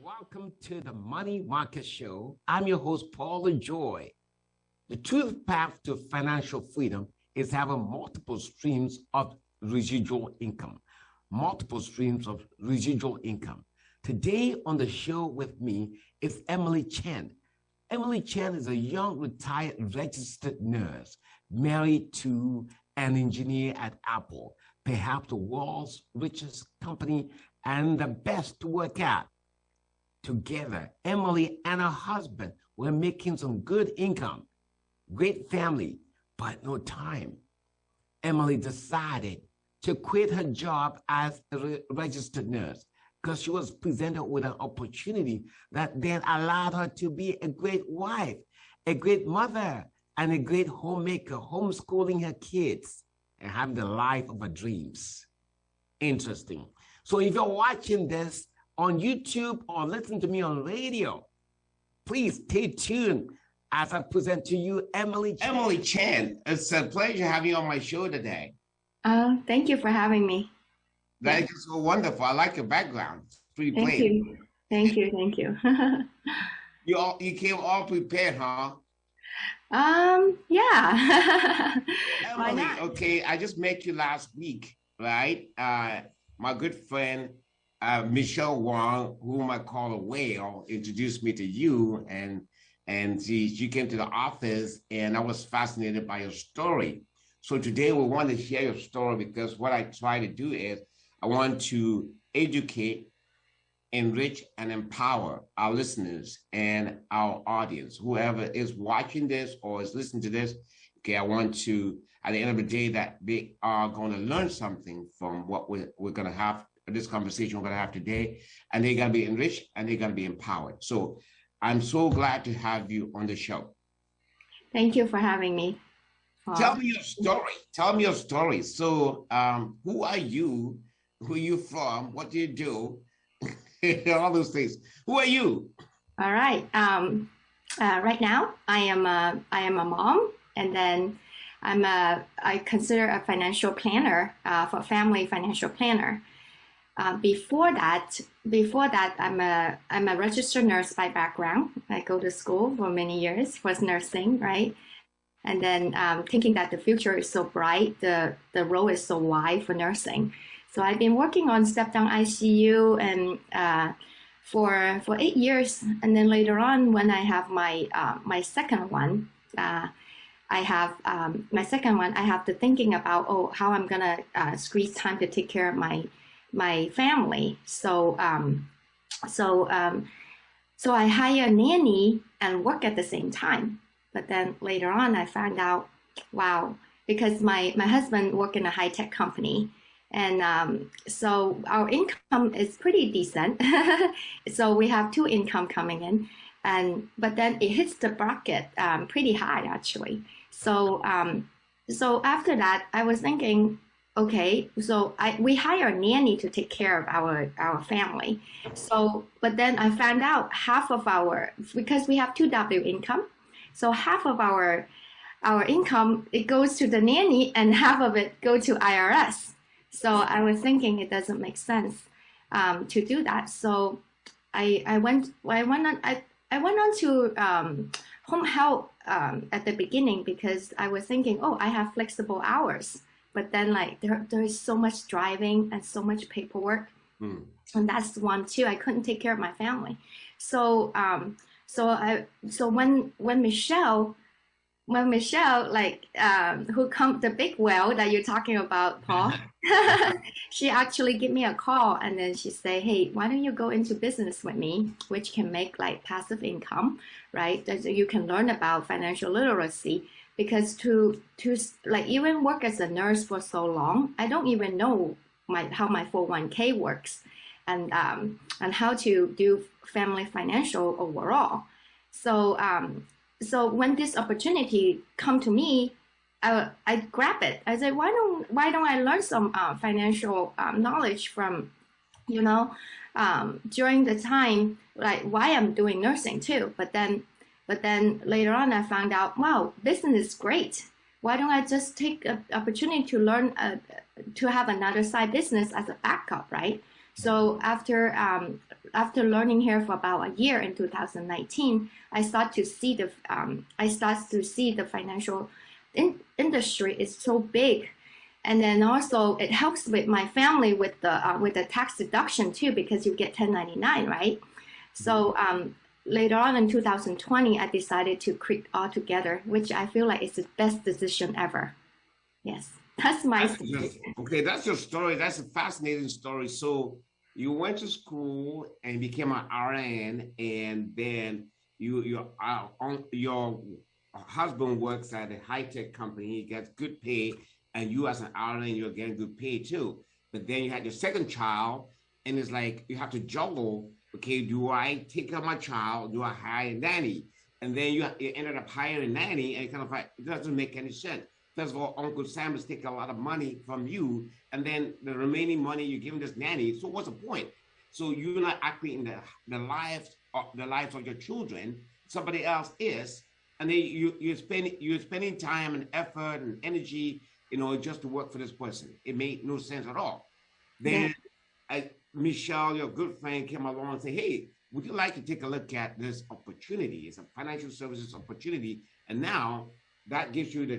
Welcome to the Money Market Show. I'm your host, Paul LeJoy. The true path to financial freedom is having multiple streams of residual income. Multiple streams of residual income. Today on the show with me is Emily Chen. Emily Chen is a young retired registered nurse married to an engineer at Apple, perhaps the world's richest company and the best to work at. Together, Emily and her husband were making some good income, great family, but no time. Emily decided to quit her job as a registered nurse because she was presented with an opportunity that then allowed her to be a great wife, a great mother, and a great homemaker, homeschooling her kids and having the life of her dreams. Interesting. So if you're watching this on YouTube or listen to me on radio, please stay tuned as I present to you Emily Chen. Emily Chen, it's a pleasure having you on my show today. Thank you for having me. That is so wonderful. I like your background. It's pretty plain. Thank you. Thank you. Thank you. You came all prepared, huh? Yeah. Emily, okay, I just met you last week, right? My good friend, Michelle Wong, whom I call a whale, introduced me to you, and she came to the office, and I was fascinated by your story. So today we want to share your story because what I try to do is I want to educate, enrich, and empower our listeners and our audience, whoever is watching this or is listening to this. Okay, I want to, at the end of the day, that they are going to learn something from what we're going to have, this conversation we're going to have today, and they're going to be enriched and they're going to be empowered. So I'm so glad to have you on the show. Thank you for having me. Tell me your story. Tell me your story. So who are you? Who are you from? What do you do? All those things. Who are you? All right. Right now, I am a mom, and then I consider a financial planner for family financial planner. Before that, I'm a registered nurse by background. I go to school for many years for nursing, right? And then thinking that the future is so bright, the role is so wide for nursing. So I've been working on step-down ICU and for 8 years, and then later on, when I have my second one, I have to thinking about how I'm gonna squeeze time to take care of my family. So I hire a nanny and work at the same time. But then later on, I found out, wow, because my husband worked in a high-tech company. And so our income is pretty decent. So we have two income coming in, but then it hits the bracket pretty high actually. So after that, I was thinking, okay, so we hire a nanny to take care of our family. So, but then I found out because we have 2W income, so half of our income, it goes to the nanny and half of it go to IRS. So I was thinking it doesn't make sense to do that. So I went on to home health at the beginning because I was thinking, oh, I have flexible hours. But then like there is so much driving and so much paperwork. And that's one too. I couldn't take care of my family. So when Michelle, like the big whale that you're talking about, Paul, she actually gave me a call and then she say, hey, why don't you go into business with me, which can make like passive income, right? That you can learn about financial literacy. Because to like even work as a nurse for so long, I don't even know how my 401k works and how to do family financial overall. So when this opportunity come to me, I grab it. I said, why don't I learn some financial knowledge from, during the time, like why I'm doing nursing too. But then later on, I found out, wow, business is great. Why don't I just take an opportunity to learn, to have another side business as a backup, right? So after learning here for about a year in 2019, I start to see the financial industry is so big, and then also it helps with my family with the tax deduction too, because you get 1099, right? So later on in 2020, I decided to quit altogether, which I feel like is the best decision ever. Yes, that's my story. Okay, that's your story. That's a fascinating story. So you went to school and became an RN, and then your husband works at a high tech company. He gets good pay, and you as an RN, you're getting good pay too. But then you had your second child, and it's like you have to juggle. Okay, do I take care of my child? Do I hire a nanny? And then you ended up hiring a nanny, and kind of like it doesn't make any sense. First of all, Uncle Sam is taking a lot of money from you, and then the remaining money you give him this nanny. So what's the point? So you're not actually in the lives of your children. Somebody else is, and then you're spending time and effort and energy, just to work for this person. It made no sense at all. Then Michelle, your good friend, came along and said, "Hey, would you like to take a look at this opportunity? It's a financial services opportunity, and now." That gives you the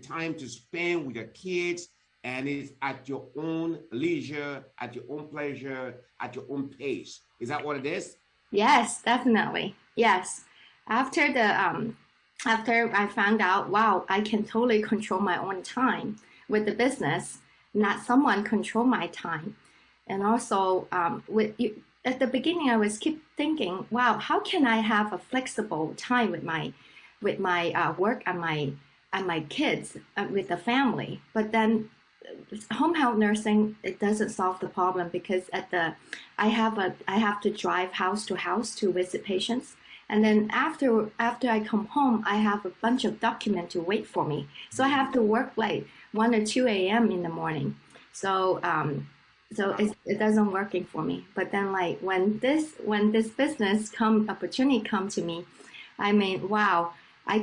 time to spend with your kids, and it's at your own leisure, at your own pleasure, at your own pace. Is that what it is? Yes, definitely. Yes. After I found out, wow, I can totally control my own time with the business, not someone control my time. And also, at the beginning, I was keep thinking, wow, how can I have a flexible time with my work and my kids, with the family? But then home health nursing, it doesn't solve the problem, because I have to drive house to house to visit patients, and then after I come home, I have a bunch of documents to wait for me, so I have to work like 1 or 2 a.m. in the morning. So it doesn't working for me. But then like when this business opportunity come to me, I mean, wow, I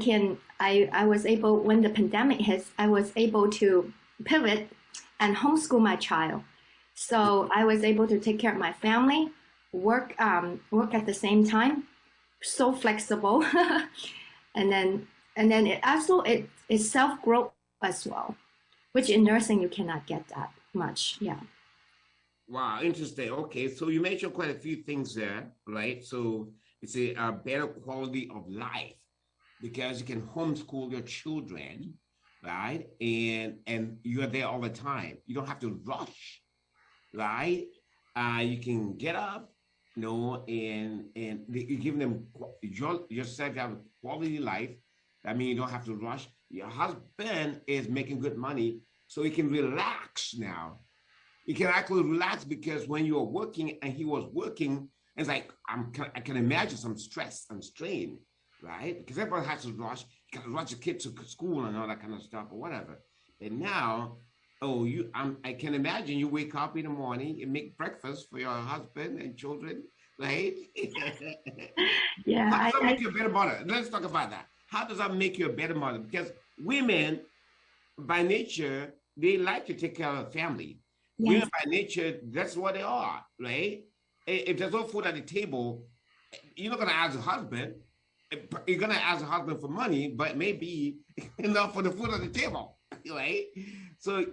was able, when the pandemic hits, I was able to pivot and homeschool my child. So I was able to take care of my family, work at the same time, so flexible. and then it's self-growth as well, which in nursing you cannot get that much. Yeah. Wow, interesting. Okay, so you mentioned quite a few things there, right? So it's a better quality of life, because you can homeschool your children, right? And you're there all the time. You don't have to rush, right? You can get up, and you give them yourself, you have a quality life. I mean, you don't have to rush. Your husband is making good money, so he can relax now. He can actually relax, because when you're working and he was working, it's like I can imagine some stress and strain, right? Because everybody has to rush. You got to rush the kids to school and all that kind of stuff or whatever. And now, I can imagine you wake up in the morning and make breakfast for your husband and children, right? Yeah. How does that make you a better mother? Let's talk about that. How does that make you a better mother? Because women, by nature, they like to take care of a family. Yes. Women, by nature, that's what they are, right? If there's no food at the table, you're not going to ask the husband. You're going to ask the husband for money, but maybe enough for the food on the table, right? So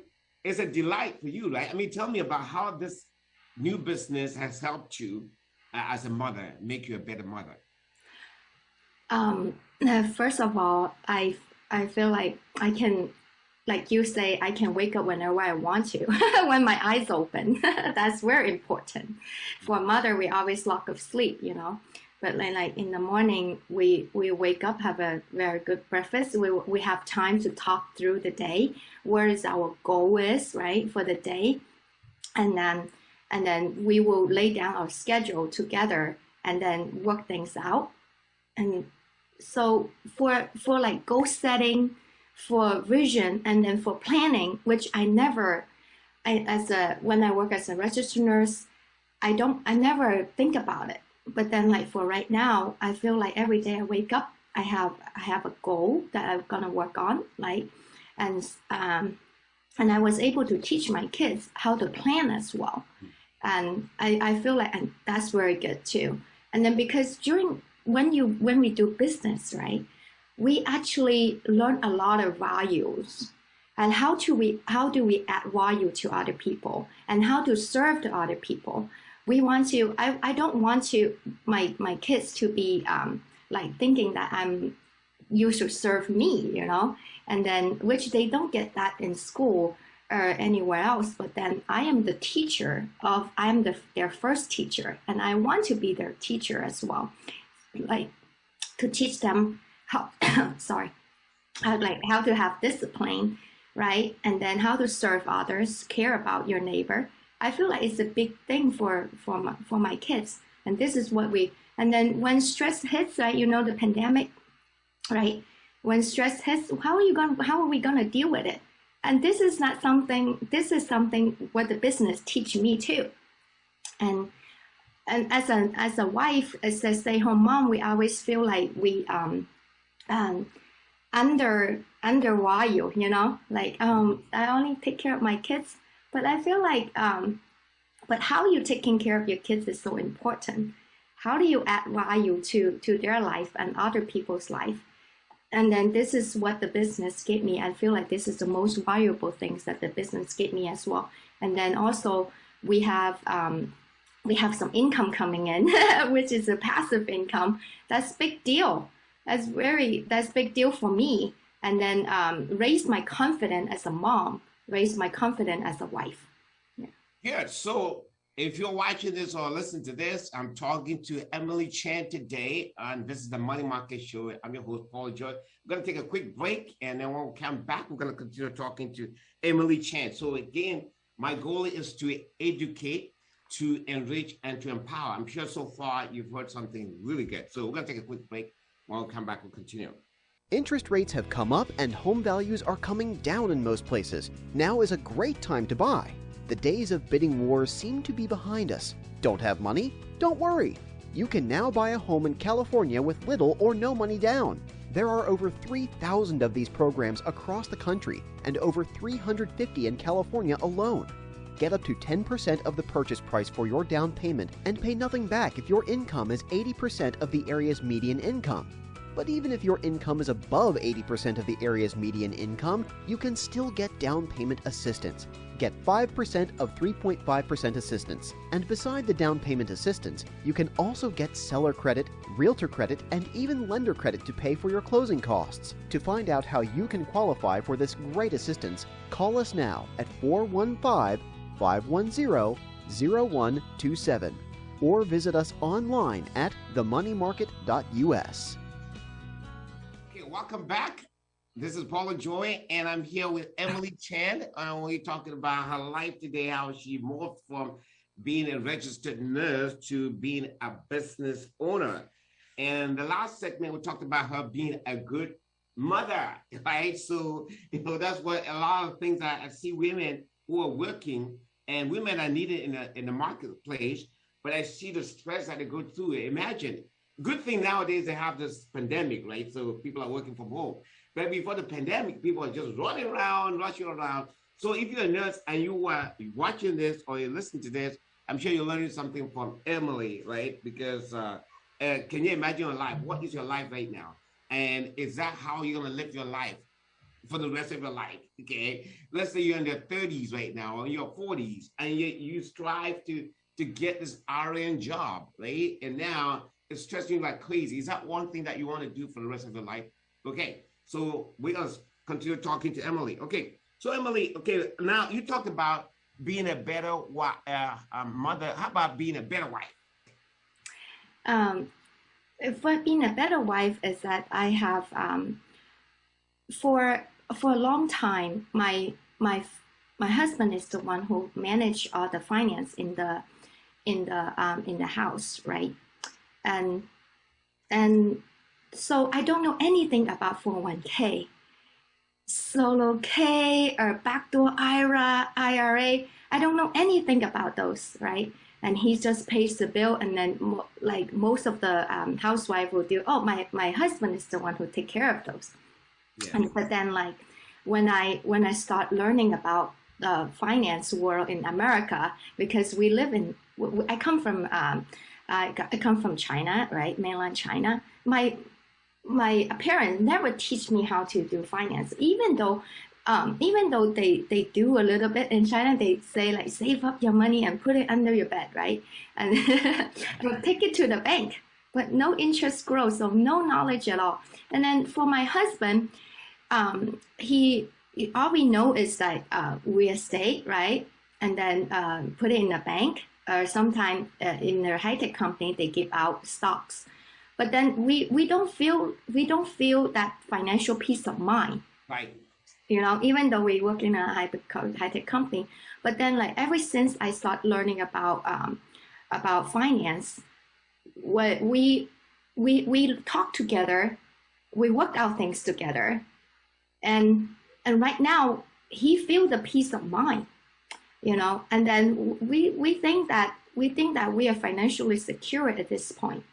it's a delight for you, right? I mean, tell me about how this new business has helped you as a mother, make you a better mother. First of all, I feel like I can, like you say, I can wake up whenever I want to, when my eyes open. That's very important. For a mother, we always lack of sleep, But like in the morning, we wake up, have a very good breakfast. We have time to talk through the day. Where is our goal is, right, for the day, and then we will lay down our schedule together and then work things out. And so for like goal setting, for vision, and then for planning, which when I work as a registered nurse, I never think about it. But then like for right now, I feel like every day I wake up, I have a goal that I'm gonna work on, like, and I was able to teach my kids how to plan as well. And I feel like, and that's very good too. And then because when we do business, right, we actually learn a lot of values and how do we add value to other people and how to serve to other people. We want to, I don't want to my kids to be like thinking that you should serve me, you know, and then which they don't get that in school or anywhere else. But then I am the teacher their first teacher, and I want to be their teacher as well, like to teach them how sorry, how to have discipline, right, and then how to serve others, care about your neighbor. I feel like it's a big thing for my kids, and this is what we. And then when stress hits, right, you know, the pandemic, right? When stress hits, how are we gonna deal with it? And this is something what the business teach me too. And as a wife, as a stay-home mom, we always feel like we undervalue, you know, like I only take care of my kids, but I feel like but how you taking care of your kids is so important. How do you add value to their life and other people's life? And then this is what the business gave me. I feel like this is the most valuable things that the business gave me as well. And then also we have some income coming in, which is a passive income. That's big deal. That's big deal for me. And then raise my confidence as a mom, raise my confidence as a wife. Yeah. So if you're watching this or listening to this, I'm talking to Emily Chan today, and this is the Money Market Show. I'm your host, Paul LeJoy. We're going to take a quick break, and then when we come back, we're going to continue talking to Emily Chan. So again, my goal is to educate, to enrich, and to empower. I'm sure so far you've heard something really good. So we're going to take a quick break. When we come back, we'll continue. Interest rates have come up and home values are coming down in most places. Now is a great time to buy. The days of bidding wars seem to be behind us. Don't have money? Don't worry. You can now buy a home in California with little or no money down. There are over 3,000 of these programs across the country and over 350 in California alone. Get up to 10% of the purchase price for your down payment and pay nothing back if your income is 80% of the area's median income. But even if your income is above 80% of the area's median income, you can still get down payment assistance. Get 5% of 3.5% assistance. And beside the down payment assistance, you can also get seller credit, realtor credit, and even lender credit to pay for your closing costs. To find out how you can qualify for this great assistance, call us now at 415-510-0127 or visit us online at themoneymarket.us. Welcome back. This is Paul LeJoy, and I'm here with Emily Chan. We're talking about her life today, how she morphed from being a registered nurse to being a business owner. And the last segment, we talked about her being a good mother, right? So, you know, that's what a lot of things I see women who are working, and women are needed in the marketplace, but I see the stress that they go through. Imagine. Good thing nowadays they have this pandemic, right? So people are working from home. But before the pandemic, people are just running around, rushing around. So if you're a nurse and you are watching this or you're listening to this, I'm sure you're learning something from Emily, right? Because can you imagine your life? What is your life right now? And is that how you're going to live your life for the rest of your life? Okay. Let's say you're in your 30s right now or your 40s, and you strive to get this RN job, right? And now it's stressing you like crazy. Is that one thing that you want to do for the rest of your life? Okay, so we're going to continue talking to Emily. Okay, so Emily, okay, now you talked about being a better mother. How about being a better wife? For being a better wife is that I have, for a long time, my husband is the one who managed all the finance in the house, right? And so I don't know anything about 401k, solo K, or backdoor IRA. I don't know anything about those, right? And he just pays the bill, and then like most of the housewife will do. Oh, my husband is the one who take care of those. Yeah. But then like when I start learning about finance world in America, because we live in. I come from China, right, mainland China. My parents never teach me how to do finance, even though they do a little bit in China. They say like save up your money and put it under your bed, right, and take it to the bank, but no interest growth, so no knowledge at all. And then for my husband, he all we know is that real estate, right, and then put it in a bank, or sometimes in their high tech company they give out stocks. But then we don't feel that financial peace of mind. Right. Even though we work in a high tech company. But then like ever since I start learning about finance, we talk together, we work out things together, and right now he feels the peace of mind, and then we think that we are financially secure at this point.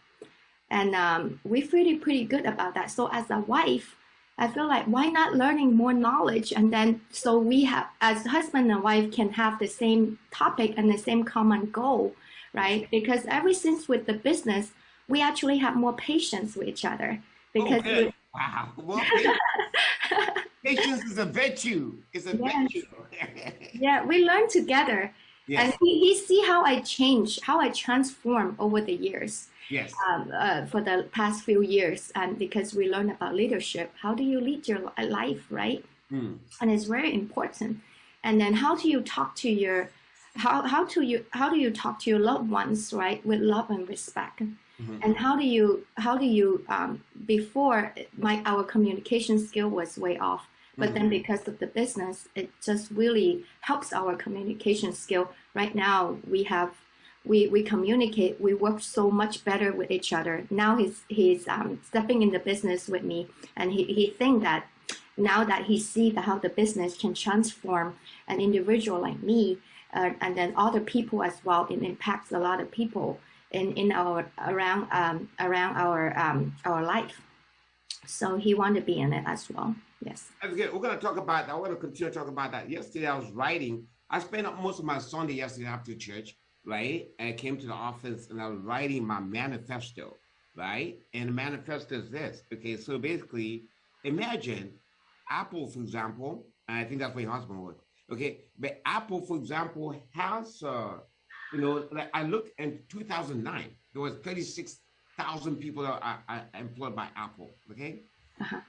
And we feel pretty good about that. So as a wife, I feel like why not learning more knowledge, and then so we have, as husband and wife, can have the same topic and the same common goal, right? Because ever since with the business, we actually have more patience with each other. Because wow, well, patience is a virtue. It's a virtue. Yeah, we learn together. Yes. And he see how I change, how I transform over the years. Yes. For the past few years, and because we learn about leadership, how do you lead your life, right? And it's very important. And then how do you talk to your, how do you talk to your loved ones, right, with love and respect? And how do you before our communication skill was way off, but then because of the business, it just really helps our communication skill. Right now we communicate, we work so much better with each other. Now he's stepping in the business with me, and he think that now that he see how the business can transform an individual like me, and then other people as well. It impacts a lot of people in our around our life. So he want to be in it as well. Yes. That's good. We're going to talk about that. I want to continue to talk about that. Yesterday I was writing. I spent most of my Sunday yesterday after church, right? I came to the office and I was writing my manifesto, right? And the manifesto is this. Okay, so basically, imagine Apple, for example, and I think that's where your husband was. Okay, but Apple, for example, has, like I looked in 2009, there was 36,000 people that are employed by Apple, okay?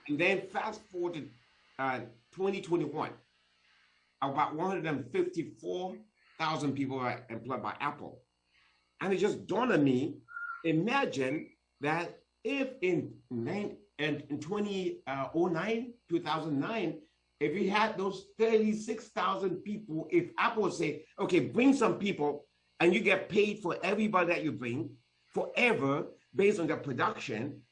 And then fast forward to 2021, about 154,000 people are employed by Apple. And it just dawned on me, imagine that if in 2009, if you had those 36,000 people, if Apple would say, okay, bring some people and you get paid for everybody that you bring forever based on their production,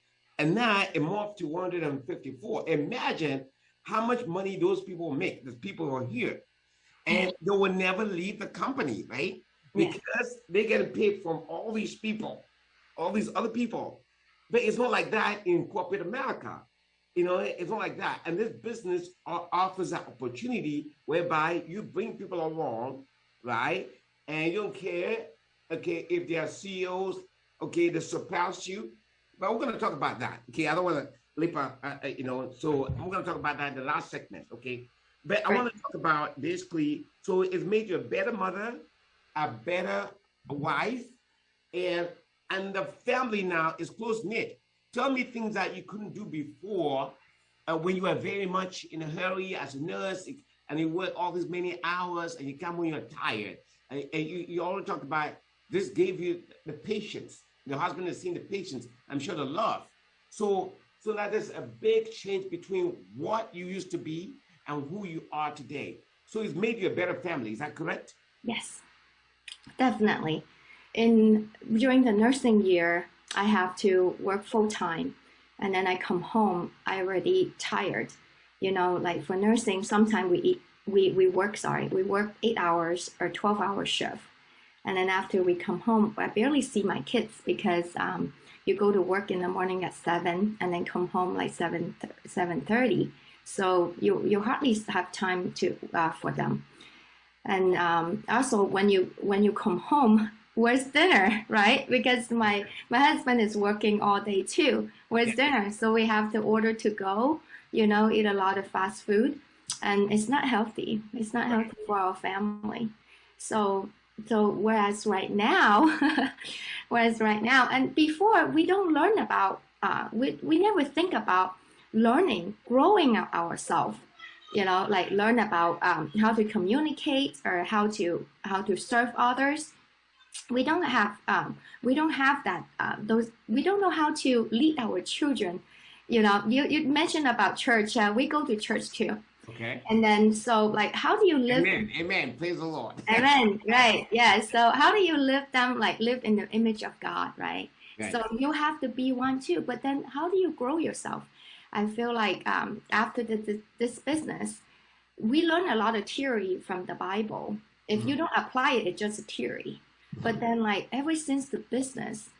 and now it morphed to 154. Imagine how much money those people make, those people who are here. And they will never leave the company, right? Because they get paid from all these people, all these other people. But it's not like that in corporate America. It's not like that. And this business offers that opportunity whereby you bring people along, right? And you don't care, okay, if they are CEOs, okay, they surpass you. But we're going to talk about that, okay? I don't want to leap, so I'm going to talk about that in the last segment, okay? But I want to talk about basically, so it's made you a better mother, a better wife, and the family now is close-knit. Tell me things that you couldn't do before when you were very much in a hurry as a nurse, and you work all these many hours, and you come when you're tired. And you already talked about this gave you the patience. Your husband has seen the patience, I'm sure the love. So that there's a big change between what you used to be and who you are today. So it's made you a better family. Is that correct? Yes, definitely. During the nursing year, I have to work full time, and then I come home, I already tired. Like for nursing, sometimes we work 8 hours or 12-hour shift. And then after we come home, I barely see my kids because you go to work in the morning at 7 and then come home like 7:30. So you hardly have time for them. And also when you come home, where's dinner, right? Because my husband is working all day too. Where's dinner? So we have to order to go, eat a lot of fast food, and it's not healthy. It's not healthy for our family. So whereas right now, and before we don't learn about, we never think about learning, growing ourselves, like learn about how to communicate or how to serve others. We don't have that we don't know how to lead our children. You mentioned about church. We go to church too. Okay. And then so like how do you live? Amen. Praise the Lord. Amen. Right. Yeah. So how do you live in the image of God, right? So you have to be one too. But then how do you grow yourself? I feel like after this business, we learn a lot of theory from the Bible. If you don't apply it, it's just a theory. But then like ever since the business,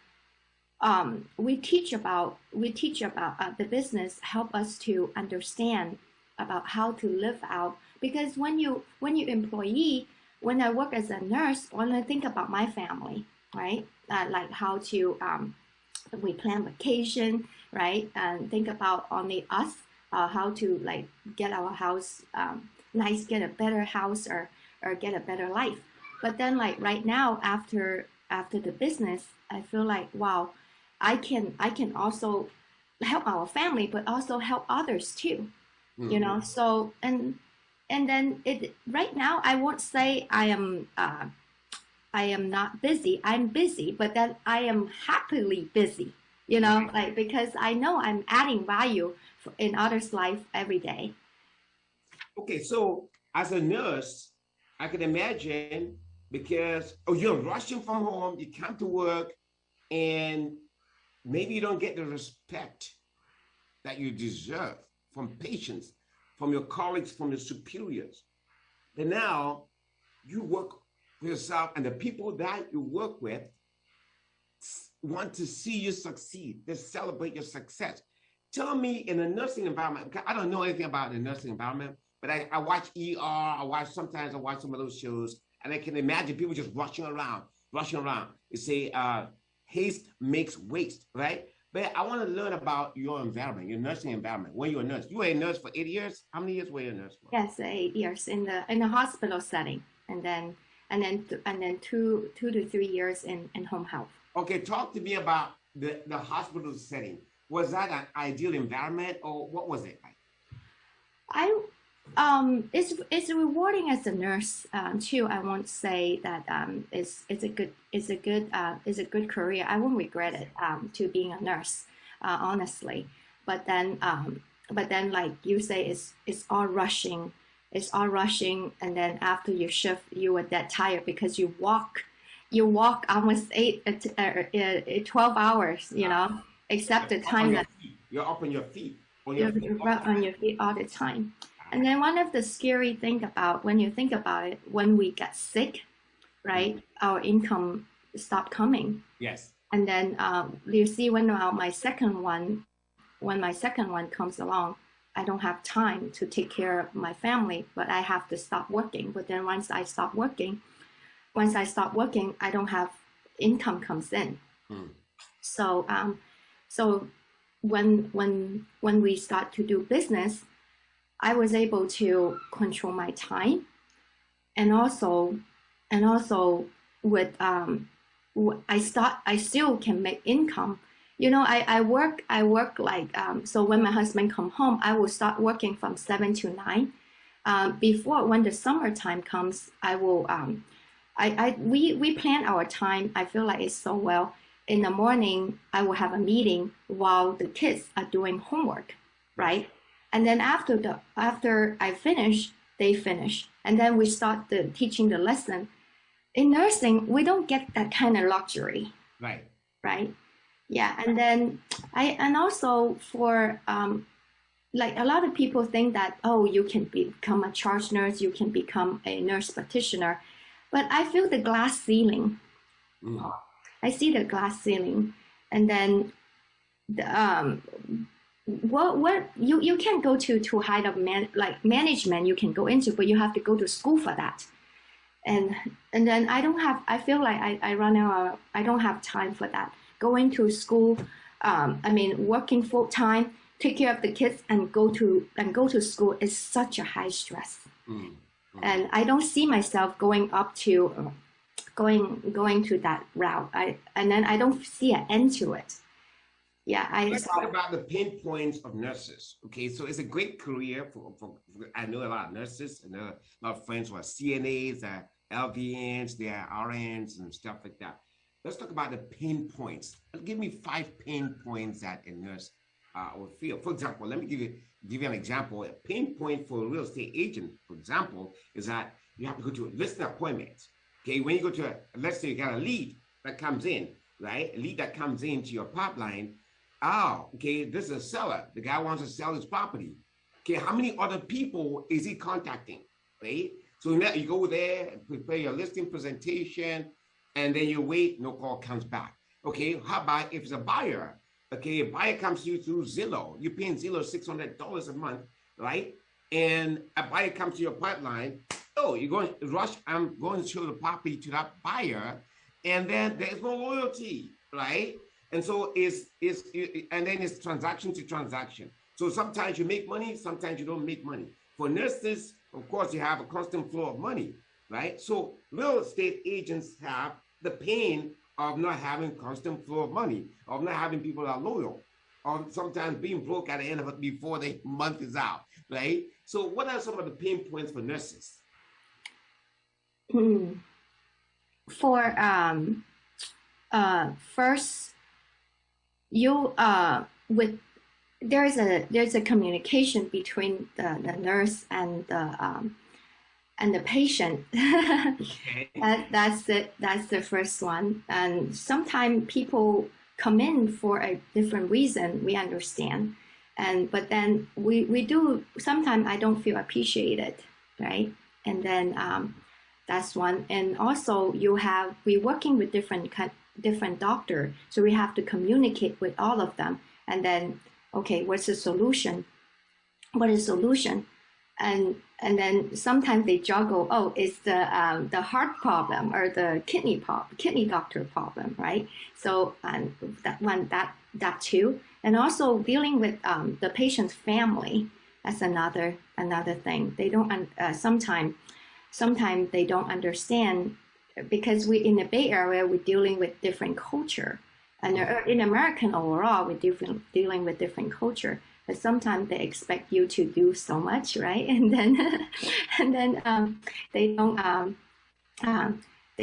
we teach about the business, help us to understand about how to live out. Because when you employee, when I work as a nurse, when I think about my family, right? Like how to we plan vacation, right? And think about only us, how to like get our house nice, get a better house or get a better life. But then like right now after the business, I feel like wow, I can also help our family, but also help others too. So and then right now I won't say I am not busy. I'm busy, but then I am happily busy, like because I know I'm adding value in others' life every day. Okay, so as a nurse, I can imagine because you're rushing from home, you come to work, and maybe you don't get the respect that you deserve from patients, from your colleagues, from your superiors. But now you work for yourself, and the people that you work with want to see you succeed. They celebrate your success. Tell me, in a nursing environment, I don't know anything about the nursing environment, but I watch ER, sometimes I watch some of those shows, and I can imagine people just rushing around. You say, haste makes waste, right? But I want to learn about your environment, your nursing environment. When you're a nurse, you were a nurse for 8 years. How many years were you a nurse for? Yes, 8 years in the hospital setting, and then 2 to 3 years in home health. Okay, talk to me about the hospital setting. Was that an ideal environment, or what was it like? It's rewarding as a nurse too. I won't say that it's a good career. I won't regret it to being a nurse, honestly. But then like you say, it's all rushing. It's all rushing, and then after you shift, you are that tired because you walk almost 12 hours, except the time that you're up on your feet. You're on your feet all the time. And then one of the scary thing about when you think about it, when we get sick, right, our income stop coming. Yes. And then you see when my second one comes along, I don't have time to take care of my family, but I have to stop working. But then once I stop working, I don't have income comes in. So when we start to do business, I was able to control my time, and also with I still can make income. I work like so when my husband come home, I will start working from 7 to 9. Before, when the summertime comes, I will we plan our time. I feel like it's so well. In the morning, I will have a meeting while the kids are doing homework, right? And then after I finish, they finish, and then we start teaching the lesson. In nursing, we don't get that kind of luxury. Right. Yeah. And then also for like a lot of people think that, oh, you can become a charge nurse, you can become a nurse practitioner, but I feel the glass ceiling. I see the glass ceiling, and then what you can't go to height of management you can go into, but you have to go to school for that. and then I feel like I run out of, I don't have time for that. Going to school, working full time, take care of the kids and go to school is such a high stress. And I don't see myself going up to going to that route. And then I don't see an end to it. Let's talk about the pain points of nurses. Okay, so it's a great career for I know a lot of nurses and a lot of friends who are CNAs, LVNs, they are RNs and stuff like that. Let's talk about the pain points. Give me 5 pain points that a nurse will feel. For example, let me give you an example. A pain point for a real estate agent, for example, is that you have to go to a listing appointment. Okay, when you go to let's say you got a lead that comes in, right? A lead that comes into your pipeline. Oh, okay, this is a seller. The guy wants to sell his property. Okay, how many other people is he contacting, right? So now you go there, prepare your listing presentation, and then you wait, no call comes back. Okay, how about if it's a buyer? Okay, a buyer comes to you through Zillow. You're paying Zillow $600 a month, right? And a buyer comes to your pipeline. Oh, you're going to rush, I'm going to show the property to that buyer, and then there's no loyalty, right? And so and then it's transaction to transaction. So sometimes you make money, sometimes you don't make money. For nurses, of course, you have a constant flow of money, right? So real estate agents have the pain of not having constant flow of money, of not having people that are loyal, or sometimes being broke at the end of it before the month is out, right? So what are some of the pain points for nurses? For first, you there's a communication between the nurse and the patient. Okay. That's the first one. And sometimes people come in for a different reason. We understand, but then we do. Sometimes I don't feel appreciated, right? And then that's one. And also we're working with different doctor, so we have to communicate with all of them. And then, okay, what's the solution? What is the solution? And then sometimes they juggle. Oh, it's the heart problem or the kidney doctor problem, right? So that too, and also dealing with the patient's family. That's another thing. They don't sometimes they don't understand, because we in the Bay Area we're dealing with different culture, and in American overall we're dealing with different culture. But sometimes they expect you to do so much, right? And then they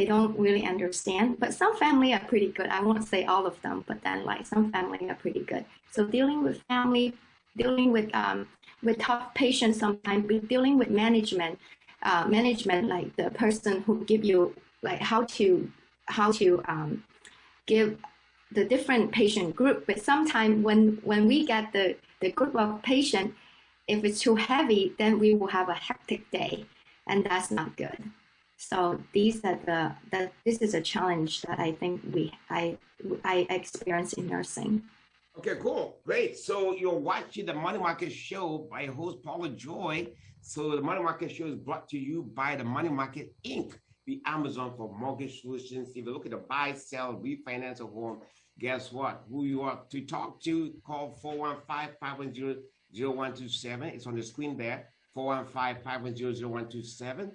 don't really understand. But some family are pretty good. I won't say all of them, but then like some family are pretty good. So dealing with family, dealing with tough patients, sometimes dealing with management like the person who give you like how to give the different patient group. But sometimes when we get the group of patient, if it's too heavy, then we will have a hectic day, and that's not good. So this is a challenge that I think I experience in nursing. Okay, cool, great. So you're watching the Money Market Show by host Paul LeJoy. So the Money Market Show is brought to you by the Money Market Inc., the Amazon for mortgage solutions. If you look at the buy, sell, refinance a home, guess what? Who you are to talk to, call 415-510-0127. It's on the screen there, 415-510-0127.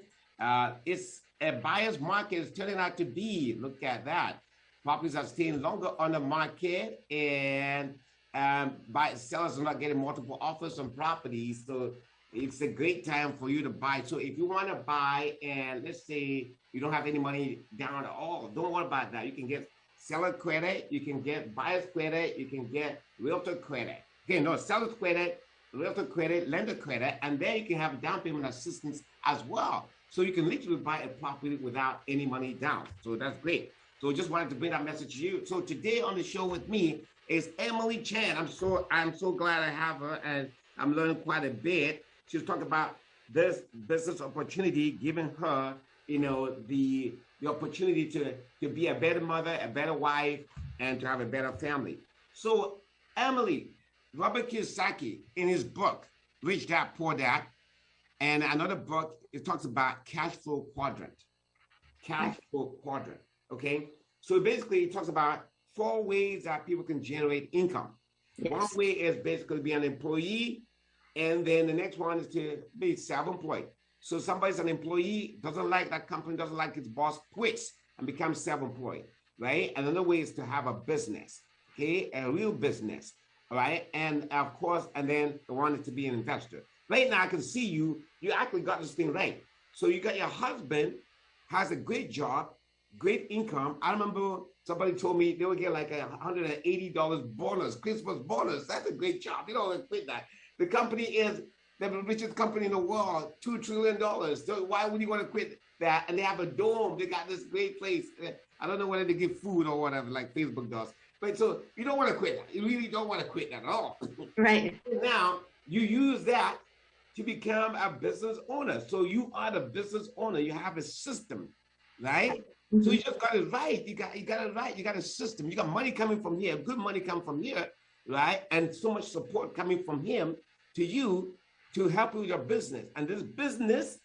It's a buyer's market. It's turning out to be, look at that. Properties are staying longer on the market, and sellers are not getting multiple offers on properties. So it's a great time for you to buy. So if you want to buy, and let's say you don't have any money down at all, don't worry about that. You can get seller credit, you can get buyer's credit, you can get realtor credit. Okay, no, seller's credit, realtor credit, lender credit, and then you can have down payment assistance as well. So you can literally buy a property without any money down. So that's great. So just wanted to bring that message to you. So today on the show with me is Emily Chan. I'm so glad I have her, and I'm learning quite a bit. She's talking about this business opportunity, giving her, the opportunity to be a better mother, a better wife, and to have a better family. So Emily, Robert Kiyosaki, in his book, Rich Dad, Poor Dad, and another book, it talks about cash flow quadrant. cash flow quadrant. Okay, so basically it talks about 4 ways that people can generate income. Yes. One way is basically be an employee, and then the next one is to be self-employed. So somebody's an employee, doesn't like that company, doesn't like his boss, quits and becomes self-employed, right? And another way is to have a business, okay, a real business, all right? And of course, and then the one is to be an investor. Right now, I can see you actually got this thing right. So you got your husband has a great job, great income. I remember somebody told me they would get like $180 bonus, Christmas bonus. That's a great job. You don't quit that. The company is the richest company in the world, $2 trillion. So why would you want to quit that? And they have a dome. They got this great place. I don't know whether they give food or whatever, like Facebook does. But so you don't want to quit that. You really don't want to quit that at all. Right. Now you use that to become a business owner. So you are the business owner. You have a system, right? Mm-hmm. So you just got it right. You got it right. You got a system. You got money coming from here, good money coming from here, right? And so much support coming from him to you to help you with your business. And this business,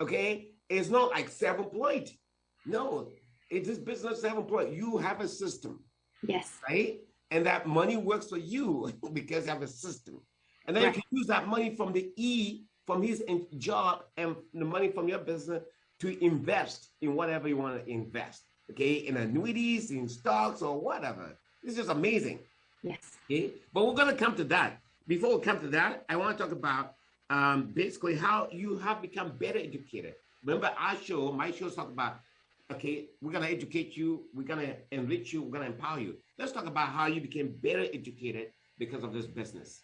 okay, is not like self-employed. No, it's this business self-employed. You have a system. Yes. Right? And that money works for you because you have a system. And then you can use that money from the from his job and the money from your business to invest in whatever you want to invest. Okay, in annuities, in stocks, or whatever. It's just amazing. Yes. Okay, but we're gonna come to that. Before we come to that, I want to talk about basically how you have become better educated. Remember my shows talk about, okay, we're gonna educate you, we're gonna enrich you, we're gonna empower you. Let's talk about how you became better educated because of this business.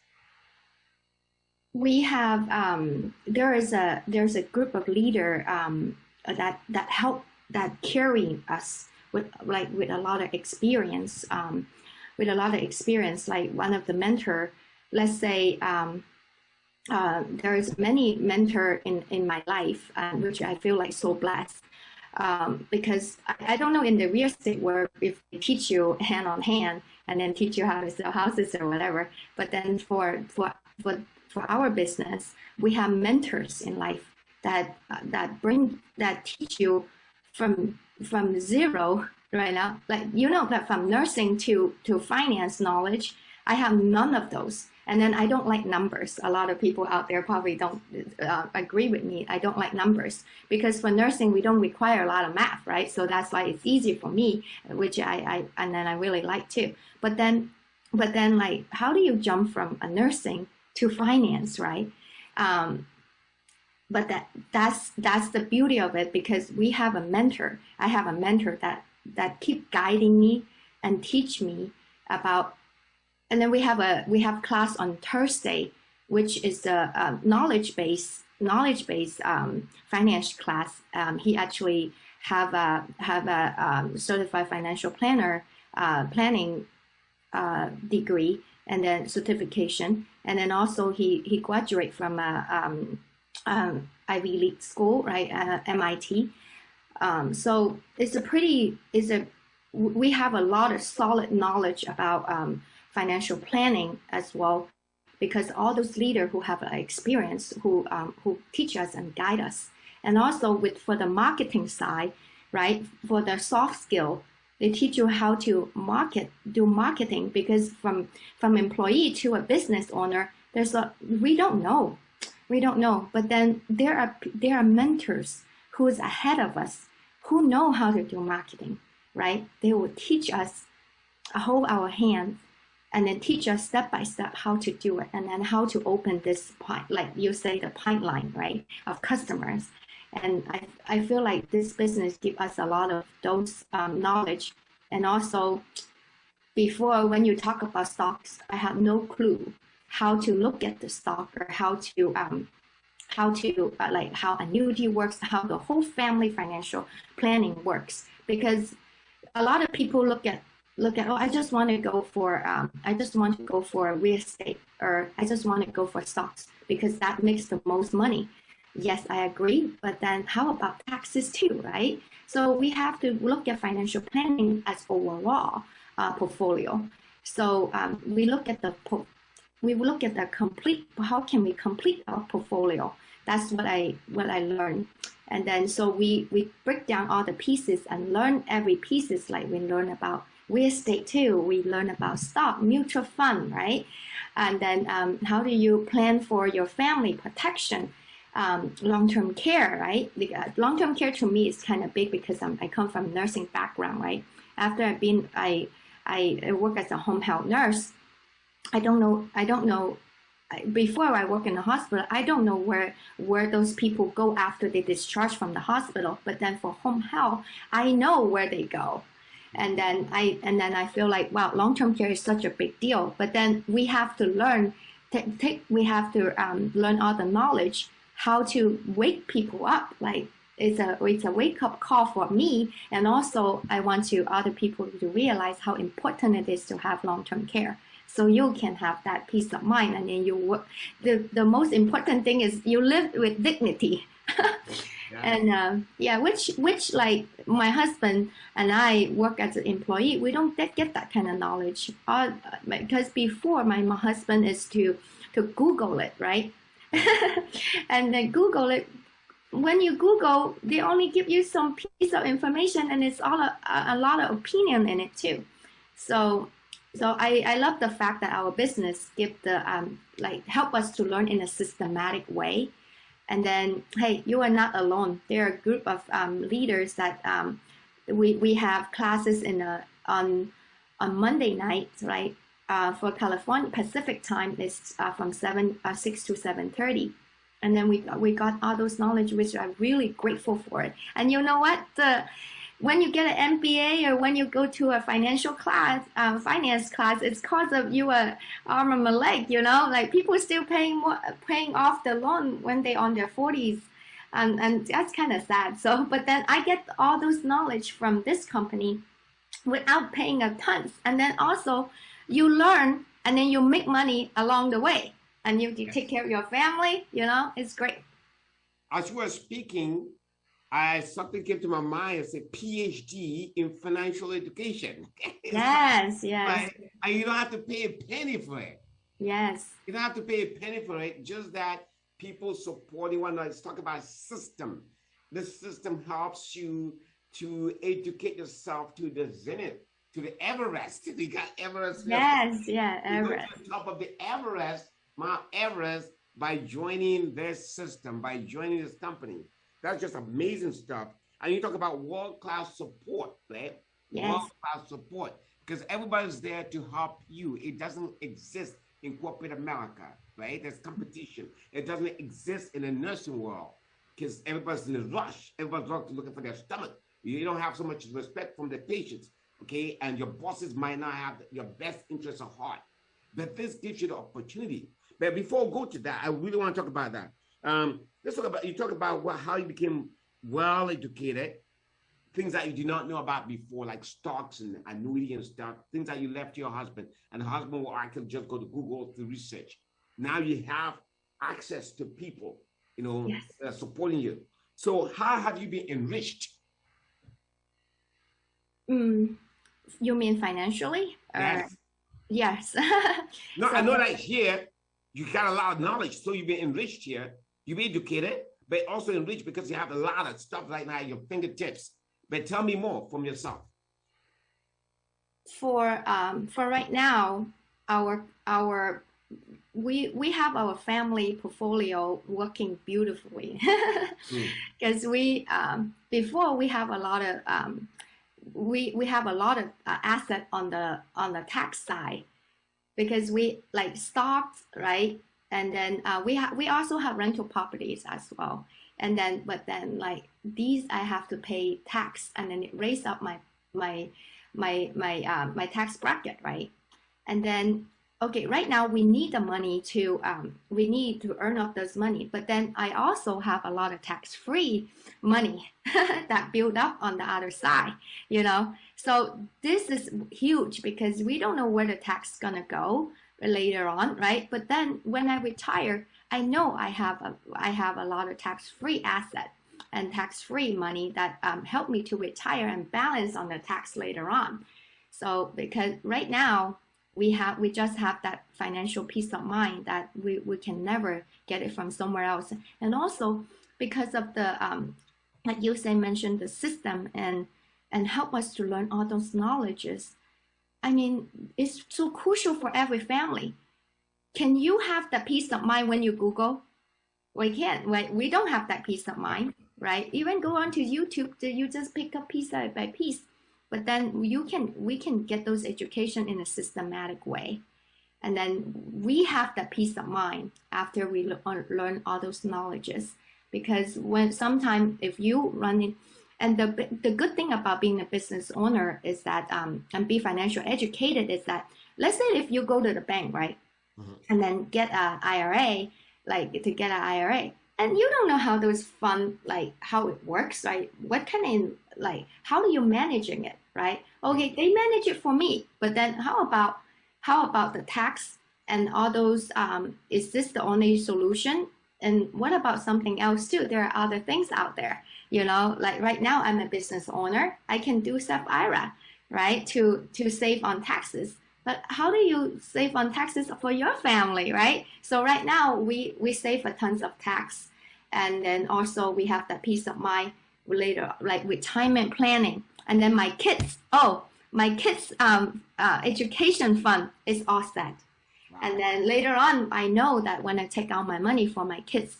We have there's a group of leader that help that carry us with a lot of experience, like one of the mentor. Let's say there is many mentor in my life, which I feel like so blessed. Because I don't know in the real estate world if they teach you hand on hand and then teach you how to sell houses or whatever. But then for our business, we have mentors in life that teach you from zero right now. Like that from nursing to finance knowledge, I have none of those. And then I don't like numbers. A lot of people out there probably don't agree with me. I don't like numbers because for nursing, we don't require a lot of math, right? So that's why it's easy for me, which I really like too. But then like, how do you jump from a nursing to finance, right? But that's the beauty of it because we have a mentor. I have a mentor that keep guiding me and teach me about. And then we have class on Thursday, which is a knowledge-based finance class. He actually have a certified financial planner planning degree and then certification, and then also he graduated from Ivy League school, right? MIT. So we have a lot of solid knowledge about financial planning as well, because all those leaders who have experience, who teach us and guide us, and also for the marketing side, right? For the soft skill, they teach you how to do marketing, because from employee to a business owner, we don't know, but then there are mentors who is ahead of us, who know how to do marketing, right? They will teach us, hold our hand, and then teach us step by step how to do it, and then how to open this, like you say, the pipeline, right, of customers. And I feel like this business gives us a lot of those knowledge. And also, before, when you talk about stocks, I had no clue how to look at the stock, or how annuity works, how the whole family financial planning works. Because a lot of people look at, oh, I just want to go for real estate, or I just want to go for stocks because that makes the most money. Yes, I agree, but then how about taxes too, right? So we have to look at financial planning as overall portfolio. So we look at the complete. How can we complete our portfolio? That's what I learned. And then so we break down all the pieces and learn every pieces. Like we learn about real estate too. We learn about stock, mutual fund, right? And then how do you plan for your family protection, long-term care, right? Long-term care to me is kind of big because I come from nursing background, right? After I work as a home health nurse. I don't know. Before I work in the hospital, I don't know where those people go after they discharge from the hospital. But then for home health, I know where they go. And then I feel like, wow, long-term care is such a big deal. But then we have to learn, learn all the knowledge, how to wake people up. Like it's a wake-up call for me. And also I want to other people to realize how important it is to have long-term care. So you can have that peace of mind, and then you work. The most important thing is you live with dignity. And which like my husband and I work as an employee, we don't get that kind of knowledge. Because before my husband is to Google it, right? And then Google it. When you Google, they only give you some piece of information, and it's all a lot of opinion in it too. So I love the fact that our business give the help us to learn in a systematic way. And then, hey, you are not alone. There are a group of leaders that we have classes on Monday nights, right? For California Pacific time is from 6 to 7:30. And then we got all those knowledge, which I'm really grateful for it. And you know what? When you get an MBA or when you go to a financial class, finance class, it's cause of you a arm and a leg, you know, like people are still paying off the loan when they're on their 40s. And that's kind of sad. So, but then I get all those knowledge from this company without paying a ton. And then also you learn and then you make money along the way and you take care of your family, you know, it's great. As you were speaking, something came to my mind. It's a PhD in financial education. Yes. Right? And you don't have to pay a penny for it. Yes. You don't have to pay a penny for it. Just that people supporting one another. Let's talk about system. This system helps you to educate yourself to the zenith, to the Everest. You got Everest. Yes, yeah, Everest. You go to the top of the Everest, Mount Everest, by joining this system, by joining this company. That's just amazing stuff. And you talk about world-class support, right? Yes. World-class support, because everybody's there to help you. It doesn't exist in corporate America, right? There's competition. It doesn't exist in the nursing world because everybody's in a rush. Everybody's looking for their stomach. You don't have so much respect from the patients, okay? And your bosses might not have your best interests at heart. But this gives you the opportunity. But before we go to that, I really want to talk about that. Let's talk about how you became well educated, things that you did not know about before, like stocks and annuity and stuff, things that you left to your husband, and the husband will actually just go to Google to research. Now you have access to people, you know, yes. Supporting you. So how have you been enriched? You mean financially? Yes. Yes. No, so, I know that here you got a lot of knowledge, so you've been enriched here. You've been educated, but also enriched because you have a lot of stuff right now at your fingertips. But tell me more from yourself. For right now, we have our family portfolio working beautifully because we before we have a lot of we have a lot of asset on the tax side because we like stocks, right? And then we also have rental properties as well. And then but then like these I have to pay tax, and then it raised up my tax bracket, right? And then okay, right now we need the money to earn up this money, but then I also have a lot of tax-free money that build up on the other side, you know. So this is huge because we don't know where the tax is gonna go later on, right? But then when I retire, I know I have a lot of tax-free asset and tax-free money that help me to retire and balance on the tax later on. So because right now we just have that financial peace of mind that we can never get it from somewhere else. And also because of the like you say mentioned the system and help us to learn all those knowledges. I mean, it's so crucial for every family. Can you have that peace of mind when you Google? We can't. We don't have that peace of mind, right? Even go onto YouTube, you just pick up piece by piece. But then we can get those education in a systematic way. And then we have that peace of mind after we learn all those knowledges. Because when sometimes if you run in, and the good thing about being a business owner is that and be financial educated is that, let's say if you go to the bank, right, and then get a IRA, like to get an IRA, and you don't know how those fund, like how it works, right? What kind of, like, how are you managing it, right? Okay, they manage it for me, but then how about the tax and all those, is this the only solution? And what about something else too? There are other things out there, you know, like right now I'm a business owner. I can do Self IRA, right, to save on taxes. But how do you save on taxes for your family, right? So right now we save a tons of tax, and then also we have that peace of mind later, like retirement planning. And then my kids education fund is all set. Wow. And then later on, I know that when I take out my money for my kids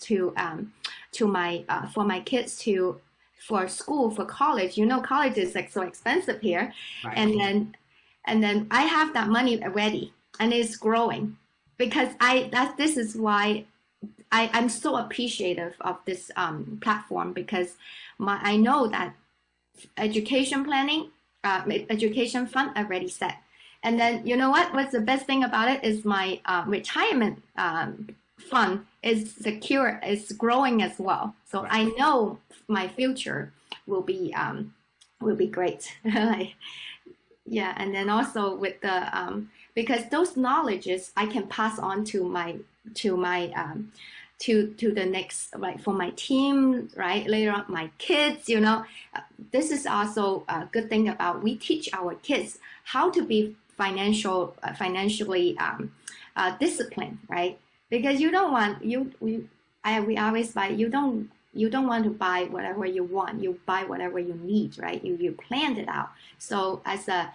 for school, for college, you know, college is like so expensive here, right. And then I have that money ready, and it's growing, because this is why I'm so appreciative of this platform, because I know that education planning, education fund already set. And then you know what's the best thing about it is my retirement fund is secure, is growing as well. So right. I know my future will be great. Like, yeah, and then also with the because those knowledges I can pass on to the next, right, for my team, right, later on my kids, you know. This is also a good thing about, we teach our kids how to be financially disciplined, right? Because you don't want we always buy, you don't want to buy whatever you want, you buy whatever you need, right? You planned it out. So as a